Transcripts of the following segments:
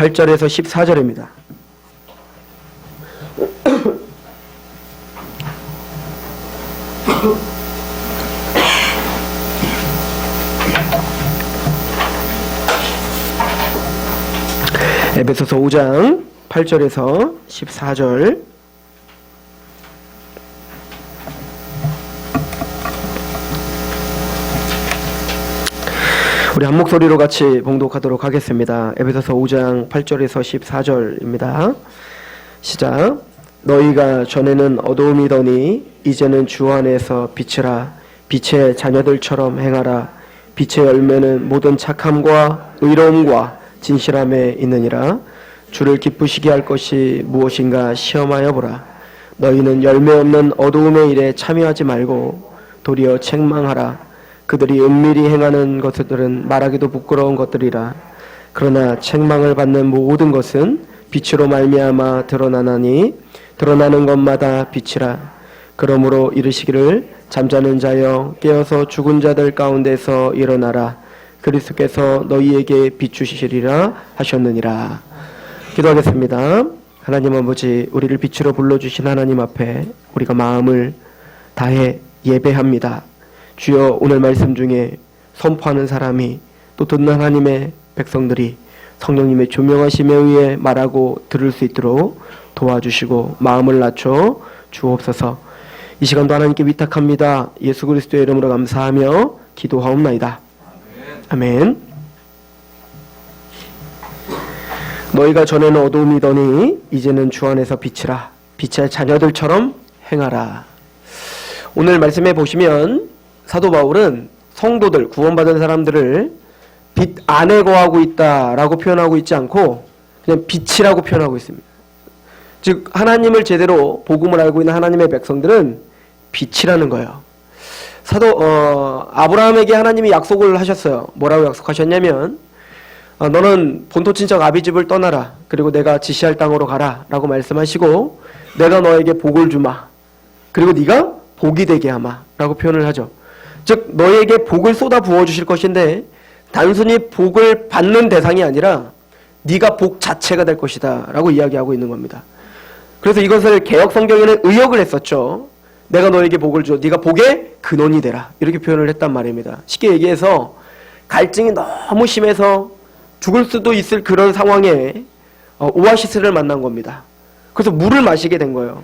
8절에서 14절입니다. 에베소서 5장 8절에서 14절. 우리 한 목소리로 같이 봉독하도록 하겠습니다. 에베소서 5장 8절에서 14절입니다. 시작. 너희가 전에는 어두움이더니 이제는 주 안에서 빛이라. 빛의 자녀들처럼 행하라. 빛의 열매는 모든 착함과 의로움과 진실함에 있느니라. 주를 기쁘시게 할 것이 무엇인가 시험하여 보라. 너희는 열매 없는 어두움의 일에 참여하지 말고 도리어 책망하라. 그들이 은밀히 행하는 것들은 말하기도 부끄러운 것들이라. 그러나 책망을 받는 모든 것은 빛으로 말미암아 드러나나니 드러나는 것마다 빛이라. 그러므로 이르시기를 잠자는 자여 깨어서 죽은 자들 가운데서 일어나라. 그리스도께서 너희에게 비추시리라 하셨느니라. 기도하겠습니다. 하나님 아버지, 우리를 빛으로 불러주신 하나님 앞에 우리가 마음을 다해 예배합니다. 주여, 오늘 말씀 중에 선포하는 사람이 또 듣는 하나님의 백성들이 성령님의 조명하심에 의해 말하고 들을 수 있도록 도와주시고 마음을 낮춰 주옵소서. 이 시간도 하나님께 위탁합니다. 예수 그리스도의 이름으로 감사하며 기도하옵나이다. 아멘. 너희가 전에는 어두움이더니 이제는 주 안에서 빛이라. 빛의 자녀들처럼 행하라. 오늘 말씀해 보시면 사도 바울은 성도들, 구원받은 사람들을 빛 안에 거하고 있다라고 표현하고 있지 않고 그냥 빛이라고 표현하고 있습니다. 즉 하나님을 제대로 복음을 알고 있는 하나님의 백성들은 빛이라는 거예요. 아브라함에게 하나님이 약속을 하셨어요. 뭐라고 약속하셨냐면 너는 본토 친척 아비 집을 떠나라. 그리고 내가 지시할 땅으로 가라 라고 말씀하시고 내가 너에게 복을 주마. 그리고 네가 복이 되게 하마 라고 표현을 하죠. 즉 너에게 복을 쏟아 부어 주실 것인데 단순히 복을 받는 대상이 아니라 네가 복 자체가 될 것이다 라고 이야기하고 있는 겁니다. 그래서 이것을 개역 성경에는 의역을 했었죠. 내가 너에게 복을 줘. 네가 복의 근원이 되라. 이렇게 표현을 했단 말입니다. 쉽게 얘기해서 갈증이 너무 심해서 죽을 수도 있을 그런 상황에 오아시스를 만난 겁니다. 그래서 물을 마시게 된 거예요.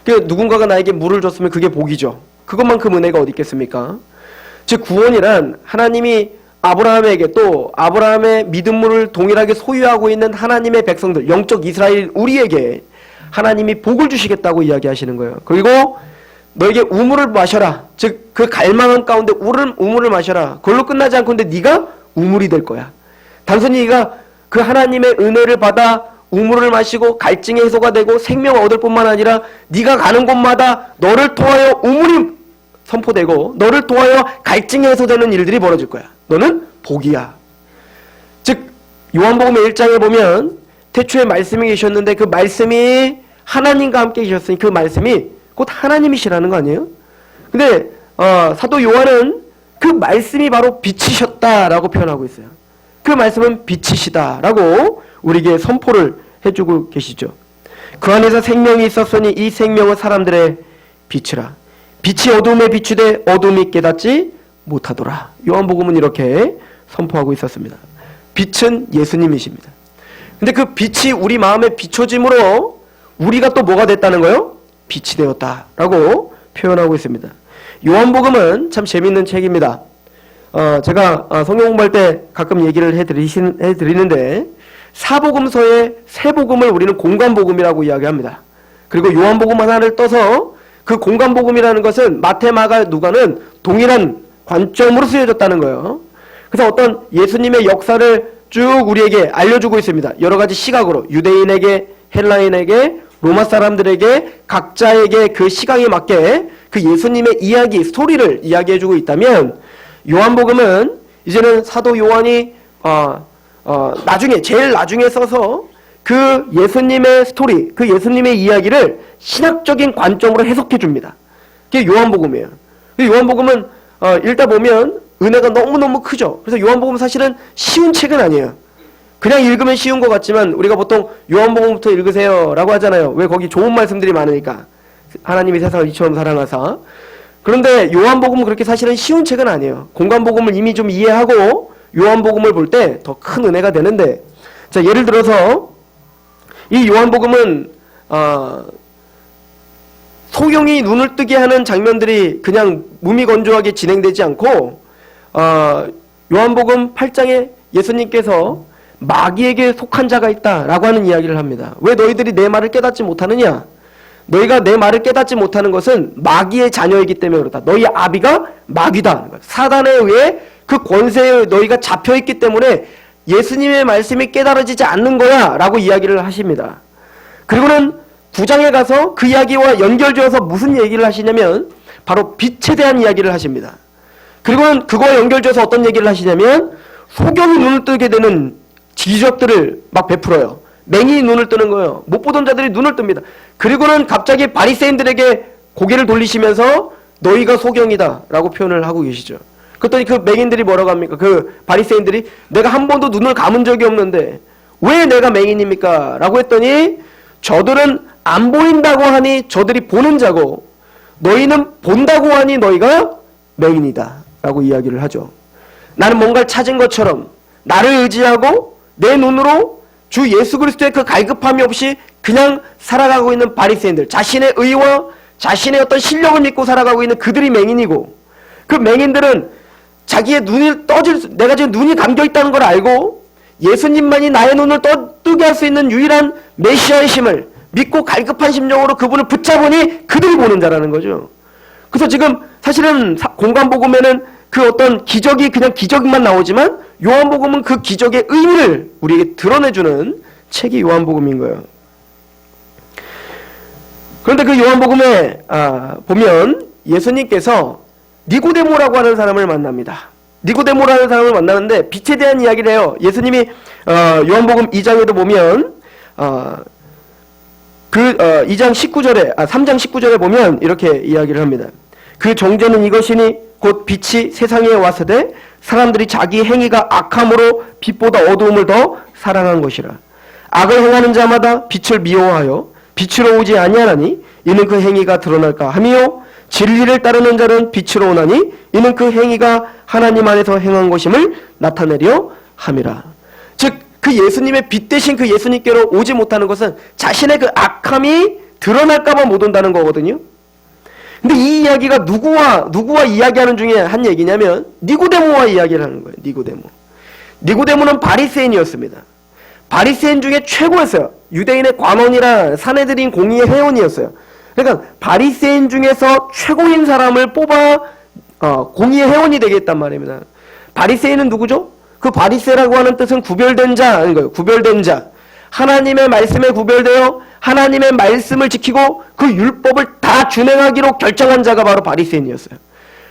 그러니까 누군가가 나에게 물을 줬으면 그게 복이죠. 그것만큼 은혜가 어디 있겠습니까? 즉 구원이란 하나님이 아브라함에게 또 아브라함의 믿음을 동일하게 소유하고 있는 하나님의 백성들, 영적 이스라엘 우리에게 하나님이 복을 주시겠다고 이야기하시는 거예요. 그리고 너에게 우물을 마셔라. 즉 그 갈망한 가운데 우물을 마셔라. 그걸로 끝나지 않고 근데 네가 우물이 될 거야. 단순히 네가 그 하나님의 은혜를 받아 우물을 마시고 갈증의 해소가 되고 생명을 얻을 뿐만 아니라 네가 가는 곳마다 너를 통하여 우물이 선포되고 너를 통하여 갈증이 해소되는 일들이 벌어질 거야. 너는 복이야. 즉 요한복음 1장에 보면 태초에 말씀이 계셨는데 그 말씀이 하나님과 함께 계셨으니 그 말씀이 곧 하나님이시라는 거 아니에요? 근데 사도 요한은 그 말씀이 바로 빛이셨다라고 표현하고 있어요. 그 말씀은 빛이시다라고 우리에게 선포를 해주고 계시죠. 그 안에서 생명이 있었으니 이 생명은 사람들의 빛이라. 빛이 어둠에 비추되 어둠이 깨닫지 못하더라. 요한복음은 이렇게 선포하고 있었습니다. 빛은 예수님이십니다. 근데 그 빛이 우리 마음에 비춰짐으로 우리가 또 뭐가 됐다는 거예요? 빛이 되었다라고 표현하고 있습니다. 요한복음은 참 재밌는 책입니다. 제가 성경 공부할 때 가끔 얘기를 해드리는데 사복음서의 세 복음을 우리는 공관복음이라고 이야기합니다. 그리고 요한복음 하나를 떠서 그 공관복음이라는 것은 마태, 마가, 누가는 동일한 관점으로 쓰여졌다는 거예요. 그래서 어떤 예수님의 역사를 쭉 우리에게 알려주고 있습니다. 여러 가지 시각으로 유대인에게, 헬라인에게, 로마 사람들에게 각자에게 그 시각에 맞게 그 예수님의 이야기, 스토리를 이야기해주고 있다면 요한복음은 이제는 사도 요한이 나중에 제일 나중에 써서 그 예수님의 스토리, 그 예수님의 이야기를 신학적인 관점으로 해석해 줍니다. 그게 요한복음이에요. 요한복음은 읽다 보면 은혜가 너무너무 크죠. 그래서 요한복음 사실은 쉬운 책은 아니에요. 그냥 읽으면 쉬운 것 같지만 우리가 보통 요한복음부터 읽으세요 라고 하잖아요. 왜? 거기 좋은 말씀들이 많으니까. 하나님이 세상을 이처럼 사랑하사. 그런데 요한복음은 그렇게 사실은 쉬운 책은 아니에요. 공관복음을 이미 좀 이해하고 요한복음을 볼 때 더 큰 은혜가 되는데, 자, 예를 들어서 이 요한복음은 소경이 눈을 뜨게 하는 장면들이 그냥 무미건조하게 진행되지 않고 요한복음 8장에 예수님께서 마귀에게 속한 자가 있다라고 하는 이야기를 합니다. 왜 너희들이 내 말을 깨닫지 못하느냐? 너희가 내 말을 깨닫지 못하는 것은 마귀의 자녀이기 때문에 그렇다. 너희 아비가 마귀다. 사단에 의해 그 권세에 너희가 잡혀있기 때문에 예수님의 말씀이 깨달아지지 않는 거야 라고 이야기를 하십니다. 그리고는 9장에 가서 그 이야기와 연결지어서 무슨 얘기를 하시냐면 바로 빛에 대한 이야기를 하십니다. 그리고는 그거와 연결지어서 어떤 얘기를 하시냐면 소경이 눈을 뜨게 되는 기적들을 막 베풀어요. 맹인이 눈을 뜨는 거예요. 못 보던 자들이 눈을 뜹니다. 그리고는 갑자기 바리새인들에게 고개를 돌리시면서 너희가 소경이다 라고 표현을 하고 계시죠. 그랬더니 그 맹인들이 뭐라고 합니까? 그 바리새인들이 내가 한 번도 눈을 감은 적이 없는데 왜 내가 맹인입니까? 라고 했더니 저들은 안 보인다고 하니 저들이 보는 자고 너희는 본다고 하니 너희가 맹인이다 라고 이야기를 하죠. 나는 뭔가를 찾은 것처럼 나를 의지하고 내 눈으로 주 예수 그리스도의 그 갈급함이 없이 그냥 살아가고 있는 바리새인들, 자신의 의와 자신의 어떤 실력을 믿고 살아가고 있는 그들이 맹인이고, 그 맹인들은 자기의 눈이 내가 지금 눈이 감겨 있다는 걸 알고 예수님만이 나의 눈을 뜨게 할 수 있는 유일한 메시아이심을 믿고 갈급한 심정으로 그분을 붙잡으니 그들이 보는 자라는 거죠. 그래서 지금 사실은 공관복음에는 그 어떤 기적이 그냥 기적만 나오지만 요한복음은 그 기적의 의미를 우리에게 드러내주는 책이 요한복음인 거예요. 그런데 그 요한복음에 보면 예수님께서 니고데모라고 하는 사람을 만납니다. 니고데모라는 사람을 만나는데 빛에 대한 이야기를 해요. 예수님이 요한복음 2장에도 보면 2장 19절에 3장 19절에 보면 이렇게 이야기를 합니다. 그 정죄는 이것이니 곧 빛이 세상에 왔으되 사람들이 자기 행위가 악함으로 빛보다 어두움을 더 사랑한 것이라. 악을 행하는 자마다 빛을 미워하여 빛으로 오지 아니하나니 이는 그 행위가 드러날까 하며 진리를 따르는 자는 빛으로 오나니 이는 그 행위가 하나님 안에서 행한 것임을 나타내려 함이라. 즉 그 예수님의 빛 대신 그 예수님께로 오지 못하는 것은 자신의 그 악함이 드러날까봐 못 온다는 거거든요. 근데 이 이야기가 누구와 이야기하는 중에 한 얘기냐면 니고데모와 이야기를 하는 거예요. 니고데모는 바리새인이었습니다. 바리새인 중에 최고였어요. 유대인의 관원이라 사내들인 공의의 회원이었어요. 그러니까 바리새인 중에서 최고인 사람을 뽑아 공의의 회원이 되겠단 말입니다. 바리새인은 누구죠? 그 바리새라고 하는 뜻은 구별된 자인 거예요. 구별된 자. 하나님의 말씀에 구별되어 하나님의 말씀을 지키고 그 율법을 다 준행하기로 결정한 자가 바로 바리새인이었어요.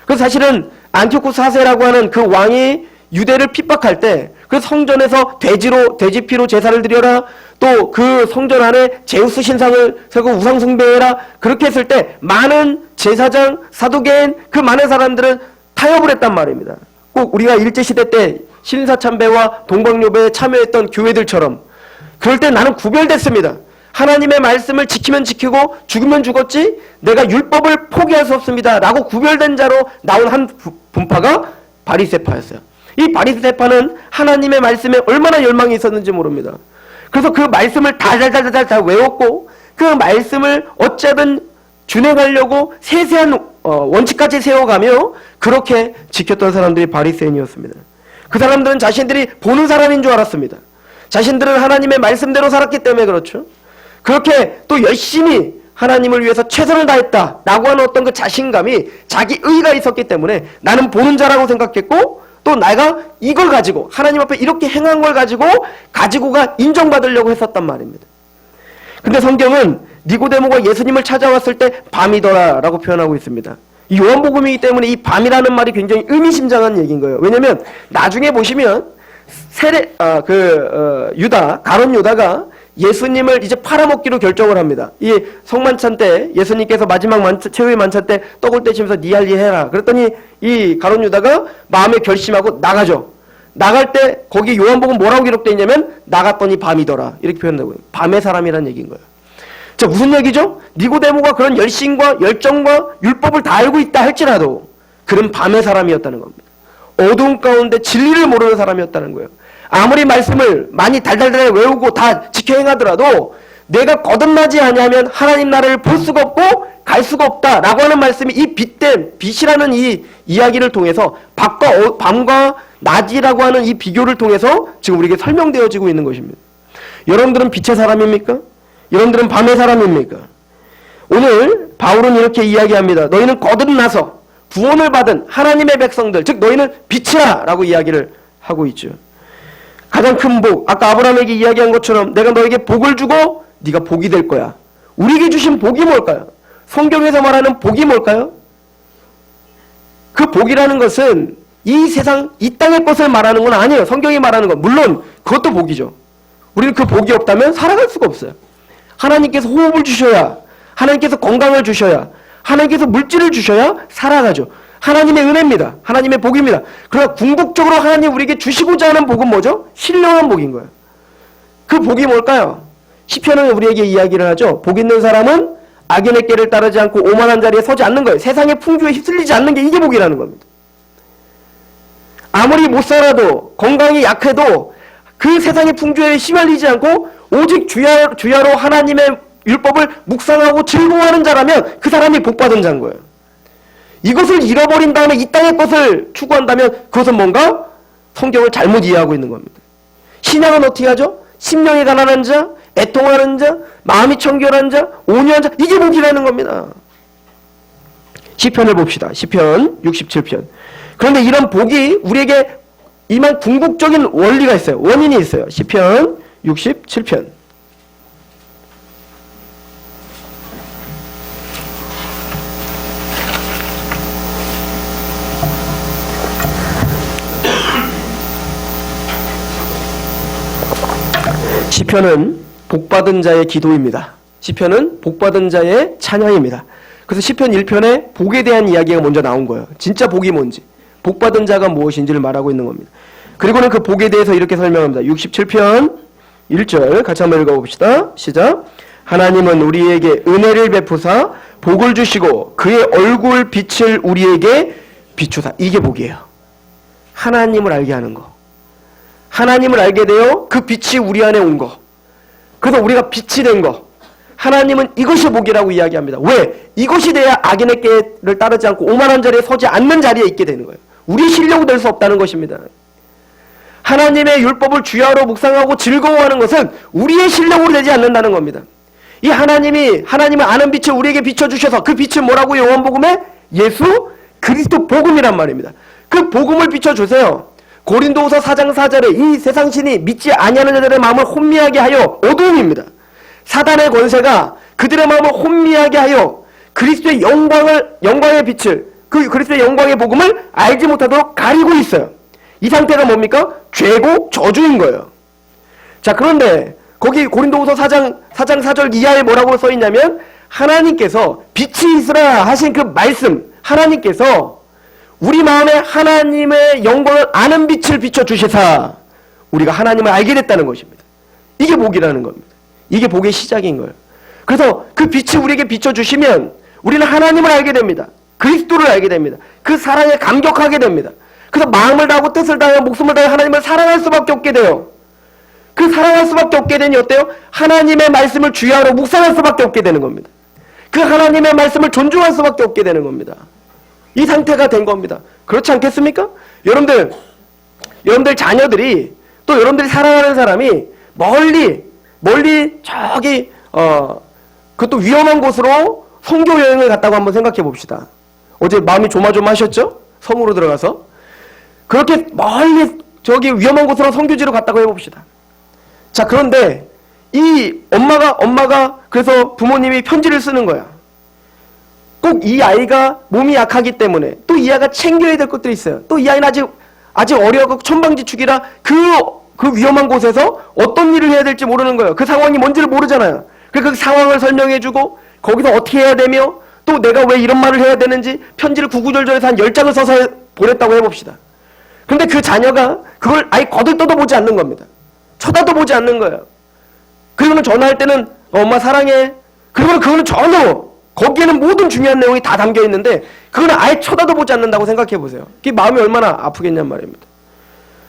그래서 사실은 안티오쿠스 4세라고 하는 그 왕이 유대를 핍박할 때 그 성전에서 돼지피로 제사를 드려라, 또 그 성전 안에 제우스 신상을 세고 우상 숭배해라, 그렇게 했을 때 많은 제사장, 사두개인, 그 많은 사람들은 타협을 했단 말입니다. 꼭 우리가 일제시대 때 신사참배와 동방요배에 참여했던 교회들처럼 그럴 때 나는 구별됐습니다. 하나님의 말씀을 지키면 지키고 죽으면 죽었지 내가 율법을 포기할 수 없습니다 라고 구별된 자로 나온 한 분파가 바리새파였어요. 이 바리새파는 하나님의 말씀에 얼마나 열망이 있었는지 모릅니다. 그래서 그 말씀을 다 외웠고 그 말씀을 어쨌든 준행하려고 세세한 원칙까지 세워가며 그렇게 지켰던 사람들이 바리새인이었습니다. 그 사람들은 자신들이 보는 사람인 줄 알았습니다. 자신들은 하나님의 말씀대로 살았기 때문에 그렇죠. 그렇게 또 열심히 하나님을 위해서 최선을 다했다라고 하는 어떤 그 자신감이 자기 의가 있었기 때문에 나는 보는 자라고 생각했고 또 내가 이걸 가지고 하나님 앞에 이렇게 행한 걸 가지고가 인정받으려고 했었단 말입니다. 근데 성경은 니고데모가 예수님을 찾아왔을 때 밤이더라라고 표현하고 있습니다. 이 요한복음이기 때문에 이 밤이라는 말이 굉장히 의미심장한 얘기인 거예요. 왜냐면 나중에 보시면 가룟 유다가 예수님을 이제 팔아먹기로 결정을 합니다. 이 성만찬 때 예수님께서 마지막 최후의 만찬 때 떡을 떼시면서 니할리 해라. 그랬더니 이 가룟 유다가 마음에 결심하고 나가죠. 나갈 때 거기 요한복음 뭐라고 기록되어 있냐면 나갔더니 밤이더라 이렇게 표현되고요. 밤의 사람이라는 얘기인 거예요. 자, 무슨 얘기죠? 니고데모가 그런 열심과 열정과 율법을 다 알고 있다 할지라도 그는 밤의 사람이었다는 겁니다. 어두운 가운데 진리를 모르는 사람이었다는 거예요. 아무리 말씀을 많이 달달달 외우고 다 지켜 행하더라도 내가 거듭나지 아니하면 하나님 나라를 볼 수가 없고 갈 수가 없다라고 하는 말씀이 이 빛이라는 이 이야기를 통해서 밤과 낮이라고 하는 이 비교를 통해서 지금 우리에게 설명되어지고 있는 것입니다. 여러분들은 빛의 사람입니까? 여러분들은 밤의 사람입니까? 오늘 바울은 이렇게 이야기합니다. 너희는 거듭나서 구원을 받은 하나님의 백성들, 즉 너희는 빛이라 라고 이야기를 하고 있죠. 가장 큰 복, 아까 아브라함에게 이야기한 것처럼 내가 너에게 복을 주고 네가 복이 될 거야. 우리에게 주신 복이 뭘까요? 성경에서 말하는 복이 뭘까요? 그 복이라는 것은 이 세상, 이 땅의 것을 말하는 건 아니에요. 성경이 말하는 건. 물론 그것도 복이죠. 우리는 그 복이 없다면 살아갈 수가 없어요. 하나님께서 호흡을 주셔야, 하나님께서 건강을 주셔야, 하나님께서 물질을 주셔야 살아가죠. 하나님의 은혜입니다. 하나님의 복입니다. 그러나 궁극적으로 하나님 우리에게 주시고자 하는 복은 뭐죠? 신령한 복인 거예요. 그 복이 뭘까요? 시편은 우리에게 이야기를 하죠. 복 있는 사람은 악인의 길을 따르지 않고 오만한 자리에 서지 않는 거예요. 세상의 풍조에 휩쓸리지 않는 게 이게 복이라는 겁니다. 아무리 못 살아도 건강이 약해도 그 세상의 풍조에 휘말리지 않고 오직 주야로 하나님의 율법을 묵상하고 즐거워하는 자라면 그 사람이 복받은 자인 거예요. 이것을 잃어버린 다음에 이 땅의 것을 추구한다면 그것은 뭔가 성경을 잘못 이해하고 있는 겁니다. 신약은 어떻게 하죠? 심령이 가난한 자, 애통하는 자, 마음이 청결한 자, 온유한 자, 이게 복이라는 겁니다. 시편을 봅시다. 시편 67편. 그런데 이런 복이 우리에게 임한 궁극적인 원리가 있어요. 원인이 있어요. 시편 67편. 시편은 복받은 자의 기도입니다. 시편은 복받은 자의 찬양입니다. 그래서 시편 1편에 복에 대한 이야기가 먼저 나온 거예요. 진짜 복이 뭔지, 복받은 자가 무엇인지를 말하고 있는 겁니다. 그리고는 그 복에 대해서 이렇게 설명합니다. 67편 1절 같이 한번 읽어봅시다. 시작. 하나님은 우리에게 은혜를 베푸사 복을 주시고 그의 얼굴 빛을 우리에게 비추사. 이게 복이에요. 하나님을 알게 하는 거. 하나님을 알게 되어 그 빛이 우리 안에 온 거. 그래서 우리가 빛이 된 거. 하나님은 이것이 복이라고 이야기합니다. 왜? 이것이 돼야 악인의 길을 따르지 않고 오만한 자리에 서지 않는 자리에 있게 되는 거예요. 우리 실력으로 될 수 없다는 것입니다. 하나님의 율법을 주야로 묵상하고 즐거워하는 것은 우리의 실력으로 되지 않는다는 겁니다. 이 하나님을 아는 빛을 우리에게 비춰주셔서 그 빛은 뭐라고 요한복음에? 예수 그리스도 복음이란 말입니다. 그 복음을 비춰주세요. 고린도후서 4장 4절에 이 세상 신이 믿지 아니하는 자들의 마음을 혼미하게 하여 어두움입니다. 사단의 권세가 그들의 마음을 혼미하게 하여 그리스도의 영광의 빛을, 그 그리스도의 영광의 복음을 알지 못하도록 가리고 있어요. 이 상태가 뭡니까? 죄고 저주인 거예요. 자, 그런데 거기 고린도후서 4장 4절 이하에 뭐라고 써있냐면 하나님께서 빛이 있으라 하신 그 말씀, 하나님께서 우리 마음에 하나님의 영광을 아는 빛을 비춰주시사 우리가 하나님을 알게 됐다는 것입니다. 이게 복이라는 겁니다. 이게 복의 시작인 거예요. 그래서 그 빛이 우리에게 비춰주시면 우리는 하나님을 알게 됩니다. 그리스도를 알게 됩니다. 그 사랑에 감격하게 됩니다. 그래서 마음을 다하고 뜻을 다하여 목숨을 다하여 하나님을 사랑할 수밖에 없게 돼요. 그 사랑할 수밖에 없게 되니 어때요? 하나님의 말씀을 주야로 묵상할 수밖에 없게 되는 겁니다. 그 하나님의 말씀을 존중할 수밖에 없게 되는 겁니다. 이 상태가 된 겁니다. 그렇지 않겠습니까? 여러분들 자녀들이 또 여러분들이 사랑하는 사람이 멀리 저기 그것도 위험한 곳으로 선교 여행을 갔다고 한번 생각해 봅시다. 어제 마음이 조마조마하셨죠? 섬으로 들어가서 그렇게 멀리 저기 위험한 곳으로 선교지로 갔다고 해봅시다. 자, 그런데 이 엄마가 그래서 부모님이 편지를 쓰는 거야. 꼭 이 아이가 몸이 약하기 때문에 또 이 아이가 챙겨야 될 것들이 있어요. 또 이 아이는 아직 어려고 천방지축이라 그 위험한 곳에서 어떤 일을 해야 될지 모르는 거예요. 그 상황이 뭔지를 모르잖아요. 그래서 그 상황을 설명해주고 거기서 어떻게 해야 되며 또 내가 왜 이런 말을 해야 되는지 편지를 구구절절해서 한 10장을 써서 보냈다고 해봅시다. 근데 그 자녀가 그걸 아예 거들떠도 보지 않는 겁니다. 쳐다도 보지 않는 거예요. 그리고는 전화할 때는 엄마 사랑해. 그리고는 그거는 전혀 거기에는 모든 중요한 내용이 다 담겨 있는데 그거는 아예 쳐다도 보지 않는다고 생각해 보세요. 그게 마음이 얼마나 아프겠냔 말입니다.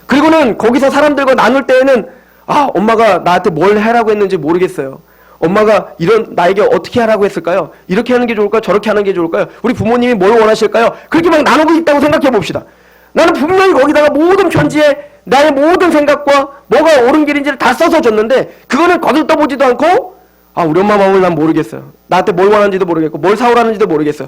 그리고는 거기서 사람들과 나눌 때에는 엄마가 나한테 뭘 하라고 했는지 모르겠어요. 엄마가 나에게 어떻게 하라고 했을까요? 이렇게 하는 게 좋을까요? 저렇게 하는 게 좋을까요? 우리 부모님이 뭘 원하실까요? 그렇게 막 나누고 있다고 생각해 봅시다. 나는 분명히 거기다가 모든 편지에 나의 모든 생각과 뭐가 옳은 길인지를 다 써서 줬는데 그거는 거들떠보지도 않고 우리 엄마 마음을 난 모르겠어요. 나한테 뭘 원하는지도 모르겠고 뭘 사오라는지도 모르겠어.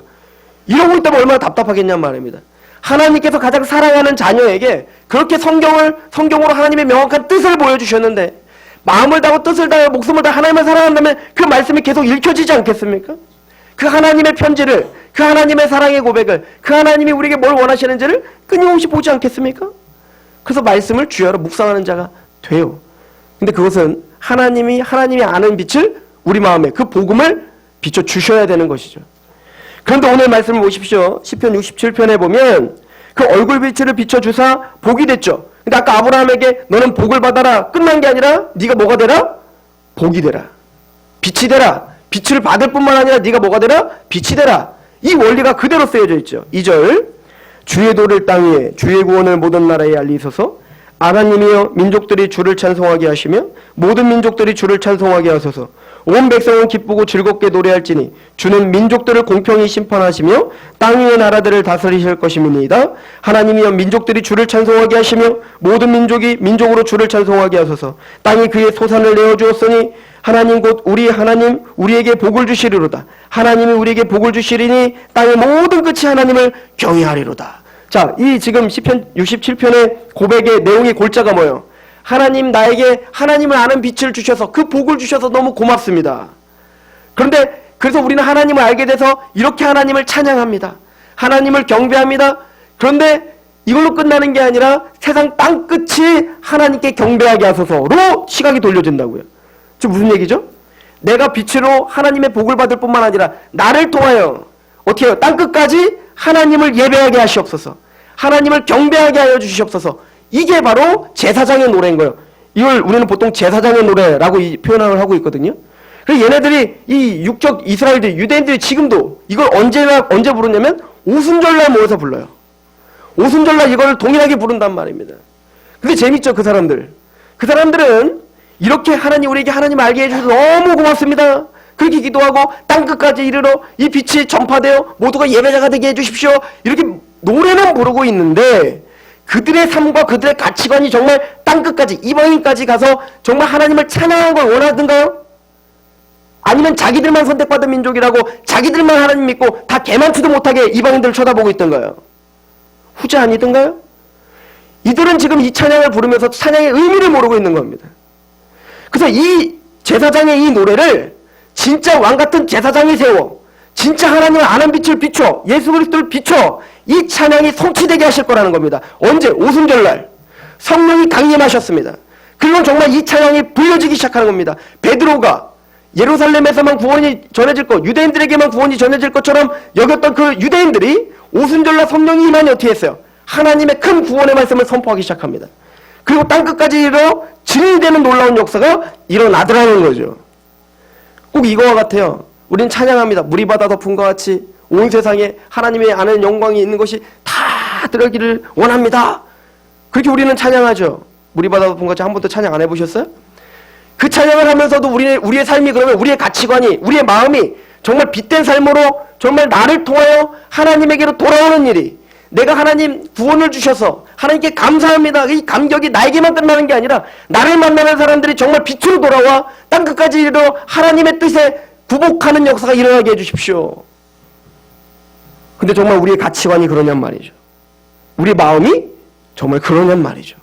이러고 있다면 얼마나 답답하겠냔 말입니다. 하나님께서 가장 사랑하는 자녀에게 그렇게 성경으로 하나님의 명확한 뜻을 보여주셨는데 마음을 다하고 뜻을 다하고 목숨을 다해 하나님을 사랑한다면 그 말씀이 계속 읽혀지지 않겠습니까? 그 하나님의 편지를, 그 하나님의 사랑의 고백을, 그 하나님이 우리에게 뭘 원하시는지를 끊임없이 보지 않겠습니까? 그래서 말씀을 주야로 묵상하는 자가 돼요. 근데 그것은 하나님이 아는 빛을 우리 마음에 그 복음을 비춰주셔야 되는 것이죠. 그런데 오늘 말씀을 보십시오. 시편 67편에 보면 그 얼굴빛을 비춰주사 복이 됐죠. 근데 아까 아브라함에게 너는 복을 받아라 끝난 게 아니라 네가 뭐가 되라? 복이 되라. 빛이 되라. 빛을 받을 뿐만 아니라 네가 뭐가 되라? 빛이 되라. 이 원리가 그대로 쓰여져 있죠. 2절 주의 도를 땅 위에 주의 구원을 모든 나라에 알리소서. 하나님이여 민족들이 주를 찬송하게 하시며 모든 민족들이 주를 찬송하게 하소서. 온 백성은 기쁘고 즐겁게 노래할지니 주는 민족들을 공평히 심판하시며 땅 위의 나라들을 다스리실 것임이니이다. 하나님이여 민족들이 주를 찬송하게 하시며 모든 민족이 민족으로 주를 찬송하게 하소서. 땅이 그의 소산을 내어주었으니 하나님 곧 우리 하나님 우리에게 복을 주시리로다. 하나님이 우리에게 복을 주시리니 땅의 모든 끝이 하나님을 경외하리로다. 자, 이 지금 시편 67편의 고백의 내용의 골자가 뭐예요? 하나님 나에게 하나님을 아는 빛을 주셔서 그 복을 주셔서 너무 고맙습니다. 그런데 그래서 우리는 하나님을 알게 돼서 이렇게 하나님을 찬양합니다. 하나님을 경배합니다. 그런데 이걸로 끝나는 게 아니라 세상 땅끝이 하나님께 경배하게 하소서로 시각이 돌려진다고요. 지금 무슨 얘기죠? 내가 빛으로 하나님의 복을 받을 뿐만 아니라 나를 통하여 어떻게 해요? 땅끝까지 하나님을 예배하게 하시옵소서. 하나님을 경배하게 하여 주시옵소서. 이게 바로 제사장의 노래인 거예요. 이걸 우리는 보통 제사장의 노래라고 표현을 하고 있거든요. 그래서 얘네들이 이 육적 이스라엘들, 유대인들이 지금도 이걸 언제 부르냐면 오순절날 모여서 불러요. 오순절날 이걸 동일하게 부른단 말입니다. 근데 재밌죠, 그 사람들. 그 사람들은 이렇게 하나님 우리에게 하나님 알게 해주셔서 너무 고맙습니다. 그렇게 기도하고 땅끝까지 이르러 이 빛이 전파되어 모두가 예배자가 되게 해주십시오. 이렇게 노래는 부르고 있는데 그들의 삶과 그들의 가치관이 정말 땅끝까지 이방인까지 가서 정말 하나님을 찬양하는 걸 원하던가요? 아니면 자기들만 선택받은 민족이라고 자기들만 하나님 믿고 다 개만치도 못하게 이방인들을 쳐다보고 있던가요? 후자 아니던가요? 이들은 지금 이 찬양을 부르면서 찬양의 의미를 모르고 있는 겁니다. 그래서 이 제사장의 이 노래를 진짜 왕같은 제사장이 세워 진짜 하나님을 아는 빛을 비춰 예수 그리스도를 비춰 이 찬양이 성취되게 하실 거라는 겁니다. 언제? 오순절날 성령이 강림하셨습니다. 그리고 정말 이 찬양이 불려지기 시작하는 겁니다. 베드로가 예루살렘에서만 구원이 전해질 것, 유대인들에게만 구원이 전해질 것처럼 여겼던 그 유대인들이 오순절날 성령이 임하니 어떻게 했어요? 하나님의 큰 구원의 말씀을 선포하기 시작합니다. 그리고 땅끝까지 이르러 증인되는 놀라운 역사가 일어나더라는 거죠. 꼭 이거와 같아요. 우린 찬양합니다. 물이 바다 덮은 것 같이 온 세상에 하나님의 아는 영광이 있는 것이 다 들어기를 원합니다. 그렇게 우리는 찬양하죠. 물이 바다 덮은 것 같이 한 번도 찬양 안 해보셨어요? 그 찬양을 하면서도 우리의 삶이 그러면 우리의 가치관이 우리의 마음이 정말 빛된 삶으로 정말 나를 통하여 하나님에게로 돌아오는 일이 내가 하나님 구원을 주셔서 하나님께 감사합니다. 이 감격이 나에게만 끝나는 게 아니라 나를 만나는 사람들이 정말 빛으로 돌아와 땅끝까지 이르러 하나님의 뜻에 굴복하는 역사가 일어나게 해주십시오. 근데 정말 우리의 가치관이 그러냔 말이죠. 우리 마음이 정말 그러냔 말이죠.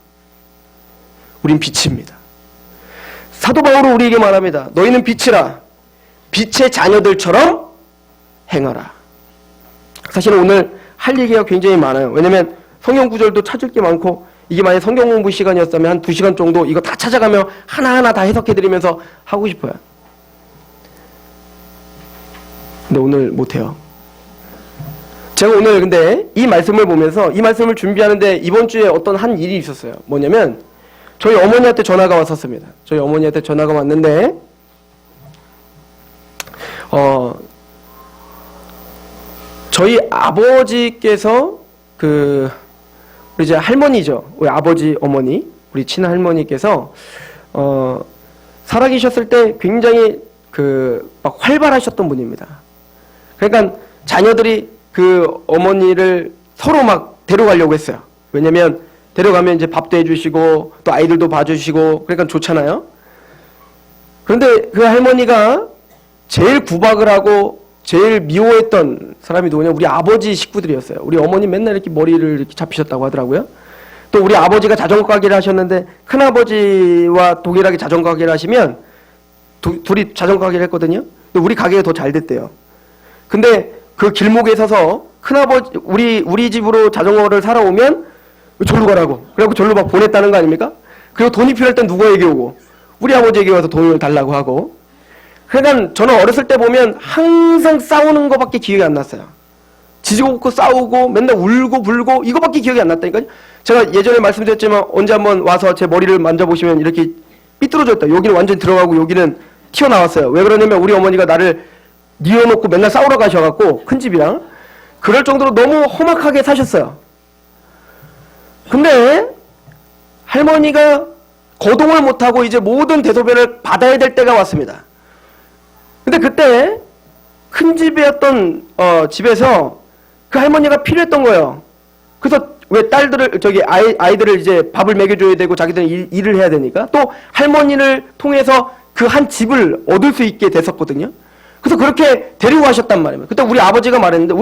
우린 빛입니다. 사도 바울은 우리에게 말합니다. 너희는 빛이라 빛의 자녀들처럼 행하라. 사실은 오늘 할 얘기가 굉장히 많아요. 왜냐면 성경 구절도 찾을 게 많고 이게 만약 성경 공부 시간이었다면 한 2시간 정도 이거 다 찾아가며 하나하나 다 해석해드리면서 하고 싶어요. 근데 오늘 못해요. 제가 오늘 근데 이 말씀을 보면서 이 말씀을 준비하는데 이번 주에 어떤 한 일이 있었어요. 뭐냐면 저희 어머니한테 전화가 왔었습니다. 저희 어머니한테 전화가 왔는데 저희 아버지께서 우리 이제 할머니죠. 우리 아버지 어머니, 우리 친할머니께서 살아계셨을 때 굉장히 막 활발하셨던 분입니다. 그러니까 자녀들이 그 어머니를 서로 막 데려가려고 했어요. 왜냐면 데려가면 이제 밥도 해주시고 또 아이들도 봐주시고 그러니까 좋잖아요. 그런데 그 할머니가 제일 구박을 하고 제일 미워했던 사람이 누구냐? 우리 아버지 식구들이었어요. 우리 어머니 맨날 이렇게 머리를 이렇게 잡히셨다고 하더라고요. 또 우리 아버지가 자전거 가게를 하셨는데 큰아버지와 동일하게 자전거 가게를 하시면 둘이 자전거 가게를 했거든요. 근데 우리 가게가 더 잘 됐대요. 근데 그 길목에 서서 큰아버지 우리 집으로 자전거를 사러 오면 절로 가라고. 그래갖고 절로 막 보냈다는 거 아닙니까? 그리고 돈이 필요할 땐 누구에게 오고 우리 아버지에게 와서 돈을 달라고 하고. 그러니까 저는 어렸을 때 보면 항상 싸우는 거밖에 기억이 안 났어요. 지지고 볶고 싸우고 맨날 울고 불고 이거밖에 기억이 안 났다니까요. 제가 예전에 말씀드렸지만 언제 한번 와서 제 머리를 만져보시면 이렇게 삐뚤어졌다. 여기는 완전히 들어가고 여기는 튀어나왔어요. 왜 그러냐면 우리 어머니가 나를 뉘어놓고 맨날 싸우러 가셔갖고 큰 집이랑 그럴 정도로 너무 험악하게 사셨어요. 근데 할머니가 거동을 못하고 이제 모든 대소변을 받아야 될 때가 왔습니다. 근데 그때 큰 집이었던 집에서 그 할머니가 필요했던 거예요. 그래서 왜 딸들을 아이들을 이제 밥을 먹여줘야 되고 자기들은 일을 해야 되니까 또 할머니를 통해서 그 한 집을 얻을 수 있게 됐었거든요. 그래서 그렇게 데리고 가셨단 말이에요. 그때 우리 아버지가 말했는데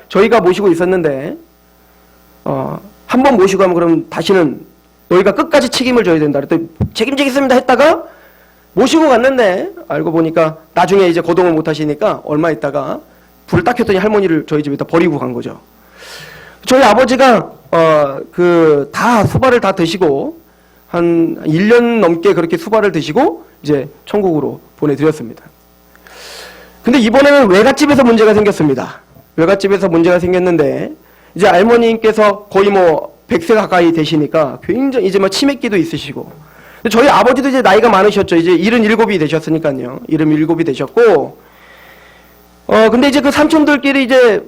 저희가 모시고 있었는데 한 번 모시고 하면 그럼 다시는 너희가 끝까지 책임을 져야 된다. 그랬더니 책임지겠습니다 했다가 모시고 갔는데 알고 보니까 나중에 이제 거동을 못 하시니까 얼마 있다가 불을 딱 켰더니 할머니를 저희 집에다 버리고 간 거죠. 저희 아버지가 다 수발을 다 드시고 한 1년 넘게 그렇게 수발을 드시고 이제 천국으로 보내드렸습니다. 근데 이번에는 외갓집에서 문제가 생겼습니다. 외갓집에서 문제가 생겼는데 이제 할머니께서 거의 100세 가까이 되시니까 굉장히 이제 치매기도 있으시고 저희 아버지도 이제 나이가 많으셨죠. 이제 77이 되셨으니까요. 77이 되셨고 근데 이제 그 삼촌들끼리 이제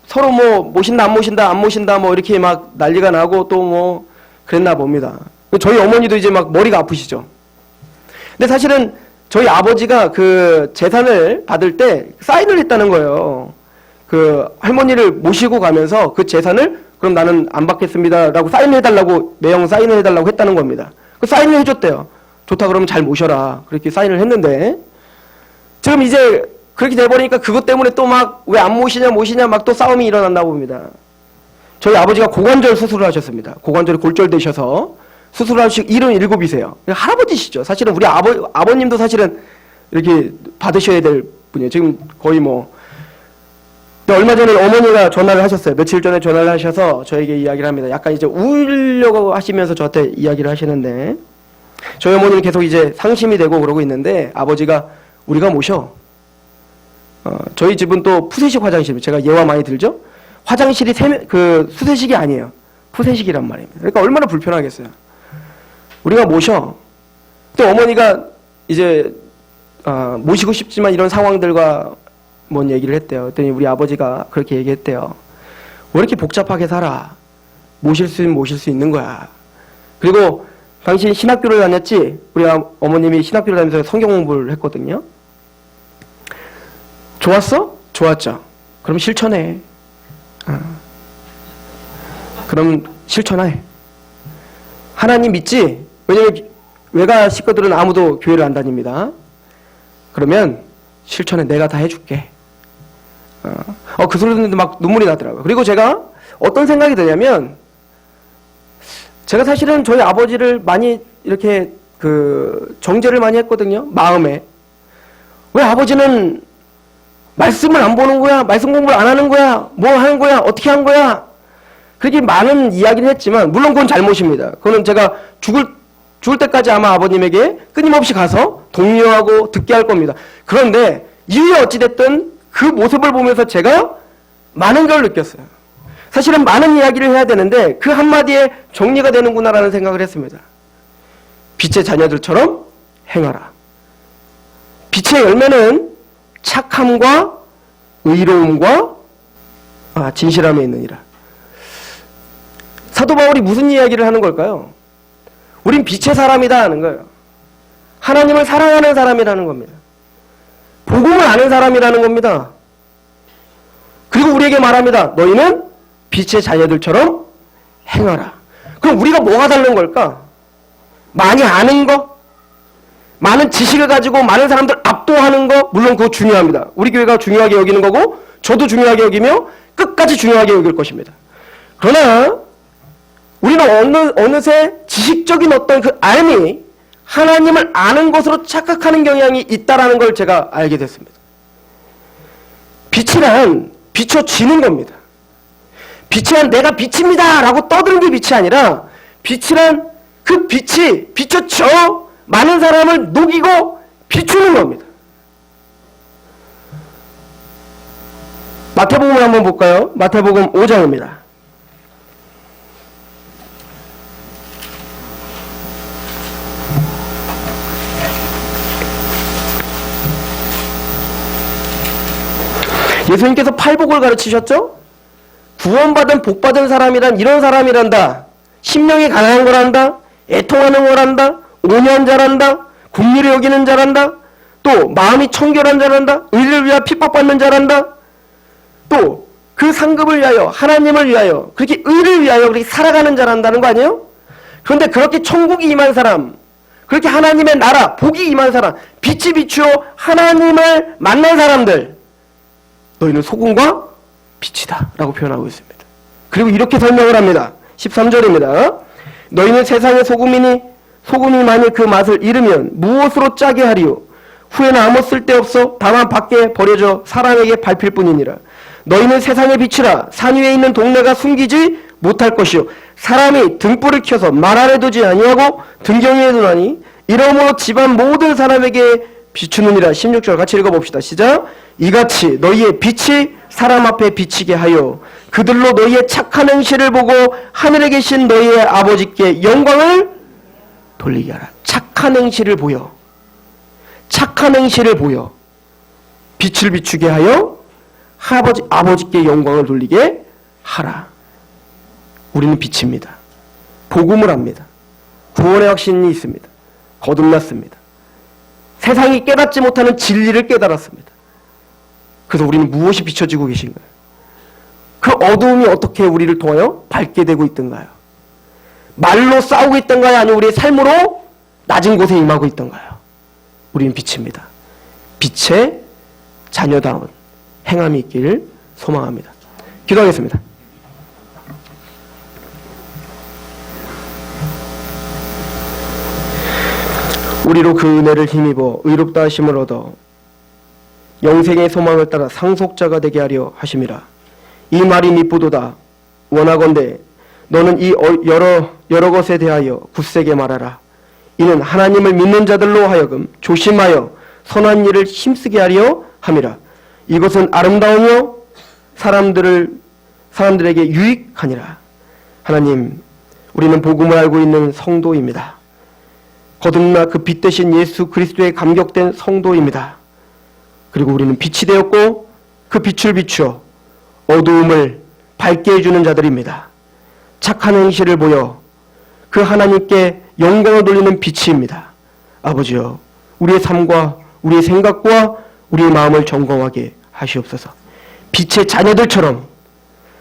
서로 모신다 안 모신다 안 모신다 이렇게 막 난리가 나고 또 그랬나 봅니다. 저희 어머니도 이제 막 머리가 아프시죠. 근데 사실은 저희 아버지가 그 재산을 받을 때 사인을 했다는 거예요. 그 할머니를 모시고 가면서 그 재산을 그럼 나는 안 받겠습니다라고 사인을 해달라고 매형 사인을 해달라고 했다는 겁니다. 그 사인을 해줬대요. 좋다 그러면 잘 모셔라. 그렇게 사인을 했는데 지금 이제 그렇게 돼버리니까 그것 때문에 또 막 왜 안 모시냐 막 또 싸움이 일어났나 봅니다. 저희 아버지가 고관절 수술을 하셨습니다. 고관절이 골절되셔서 수술을 하시고 77이세요. 할아버지시죠. 사실은 우리 아버님도 사실은 이렇게 받으셔야 될 분이에요. 지금 거의 근데 얼마 전에 어머니가 전화를 하셨어요. 며칠 전에 전화를 하셔서 저에게 이야기를 합니다. 약간 이제 울려고 하시면서 저한테 이야기를 하시는데 저희 어머니는 계속 이제 상심이 되고 그러고 있는데 아버지가 우리가 모셔. 저희 집은 또 푸세식 화장실, 제가 예화 많이 들죠? 화장실이 수세식이 아니에요. 푸세식이란 말입니다. 그러니까 얼마나 불편하겠어요. 우리가 모셔. 또 어머니가 이제 모시고 싶지만 이런 상황들과 뭔 얘기를 했대요. 그랬더니 우리 아버지가 그렇게 얘기했대요. 왜 이렇게 복잡하게 살아? 모실 수 있는 거야. 그리고 당신 신학교를 다녔지? 우리 어머님이 신학교를 다니면서 성경 공부를 했거든요. 좋았어? 좋았죠. 그럼 실천해. 그럼 실천해. 하나님 믿지? 왜냐면 외가 식구들은 아무도 교회를 안 다닙니다. 그러면 실천해. 내가 다 해줄게. 그 소리 듣는데 막 눈물이 나더라고요. 그리고 제가 어떤 생각이 드냐면 제가 사실은 저희 아버지를 많이 이렇게 정죄를 많이 했거든요. 마음에. 왜 아버지는 말씀을 안 보는 거야? 말씀 공부를 안 하는 거야? 뭐 하는 거야? 어떻게 한 거야? 그렇게 많은 이야기를 했지만 물론 그건 잘못입니다. 그거는 제가 죽을 때까지 아마 아버님에게 끊임없이 가서 독려하고 듣게 할 겁니다. 그런데 이후에 어찌됐든 그 모습을 보면서 제가 많은 걸 느꼈어요. 사실은 많은 이야기를 해야 되는데 그 한마디에 정리가 되는구나라는 생각을 했습니다. 빛의 자녀들처럼 행하라. 빛의 열매는 착함과 의로움과 진실함에 있느니라. 사도 바울이 무슨 이야기를 하는 걸까요? 우린 빛의 사람이다 하는 거예요. 하나님을 사랑하는 사람이라는 겁니다. 복음을 아는 사람이라는 겁니다. 그리고 우리에게 말합니다. 너희는 빛의 자녀들처럼 행하라. 그럼 우리가 뭐가 다른 걸까? 많이 아는 거? 많은 지식을 가지고 많은 사람들 압도하는 거? 물론 그거 중요합니다. 우리 교회가 중요하게 여기는 거고 저도 중요하게 여기며 끝까지 중요하게 여길 것입니다. 그러나 우리는 어느새 지식적인 어떤 그 알미, 하나님을 아는 것으로 착각하는 경향이 있다는 걸 제가 알게 됐습니다. 빛이란 비춰지는 겁니다. 빛이란 내가 빛입니다 라고 떠드는 게 빛이 아니라 빛이란 그 빛이 비춰져 많은 사람을 녹이고 비추는 겁니다. 마태복음을 한번 볼까요? 마태복음 5장입니다. 예수님께서 팔복을 가르치셨죠? 구원받은 복받은 사람이란 이런 사람이란다. 심령이 가난한 거란다. 애통하는 거란다. 온유한 자란다. 긍휼히 여기는 자란다. 또 마음이 청결한 자란다. 의를 위하여 핍박받는 자란다. 또 그 상급을 위하여 하나님을 위하여 그렇게 의를 위하여 그렇게 살아가는 자란다는 거 아니에요? 그런데 그렇게 천국이 임한 사람, 그렇게 하나님의 나라 복이 임한 사람, 빛이 비추어 하나님을 만난 사람들, 너희는 소금과 빛이다 라고 표현하고 있습니다. 그리고 이렇게 설명을 합니다. 13절입니다. 너희는 세상의 소금이니 소금이 만일 그 맛을 잃으면 무엇으로 짜게 하리요? 후에는 아무 쓸데없어 다만 밖에 버려져 사람에게 밟힐 뿐이니라. 너희는 세상의 빛이라. 산 위에 있는 동네가 숨기지 못할 것이요 사람이 등불을 켜서 말 아래 두지 아니하고 등경위에 두나니 이러므로 집안 모든 사람에게 비추느니라. 16절 같이 읽어봅시다. 시작. 이같이 너희의 빛이 사람 앞에 비치게 하여 그들로 너희의 착한 행실을 보고 하늘에 계신 너희의 아버지께 영광을 돌리게 하라. 착한 행실을 보여. 착한 행실을 보여. 빛을 비추게 하여 아버지께 영광을 돌리게 하라. 우리는 빛입니다. 복음을 합니다. 구원의 확신이 있습니다. 거듭났습니다. 세상이 깨닫지 못하는 진리를 깨달았습니다. 그래서 우리는 무엇이 비춰지고 계신가요? 그 어두움이 어떻게 우리를 통하여 밝게 되고 있던가요? 말로 싸우고 있던가요? 아니면 우리의 삶으로 낮은 곳에 임하고 있던가요? 우리는 빛입니다. 빛의 자녀다운 행함이 있기를 소망합니다. 기도하겠습니다. 우리로 그 은혜를 힘입어 의롭다 하심을 얻어 영생의 소망을 따라 상속자가 되게 하려 하심이라. 이 말이 미쁘도다. 원하건대 너는 이 여러 것에 대하여 굳세게 말하라. 이는 하나님을 믿는 자들로 하여금 조심하여 선한 일을 힘쓰게 하려 함이라. 이것은 아름다우며 사람들에게 유익하니라. 하나님, 우리는 복음을 알고 있는 성도입니다. 거듭나 그 빛 대신 예수 그리스도에 감격된 성도입니다. 그리고 우리는 빛이 되었고 그 빛을 비추어 어두움을 밝게 해주는 자들입니다. 착한 행실을 보여 그 하나님께 영광을 돌리는 빛입니다. 아버지여, 우리의 삶과 우리의 생각과 우리의 마음을 점검하게 하시옵소서. 빛의 자녀들처럼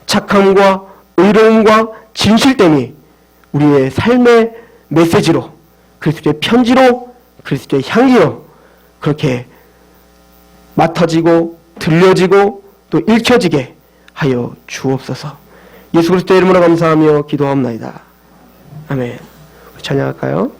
착함과 의로움과 진실됨이 우리의 삶의 메시지로, 그리스도의 편지로, 그리스도의 향기로 그렇게 맡아지고 들려지고 또 읽혀지게 하여 주옵소서. 예수 그리스도의 이름으로 감사하며 기도하옵나이다. 아멘. 찬양할까요?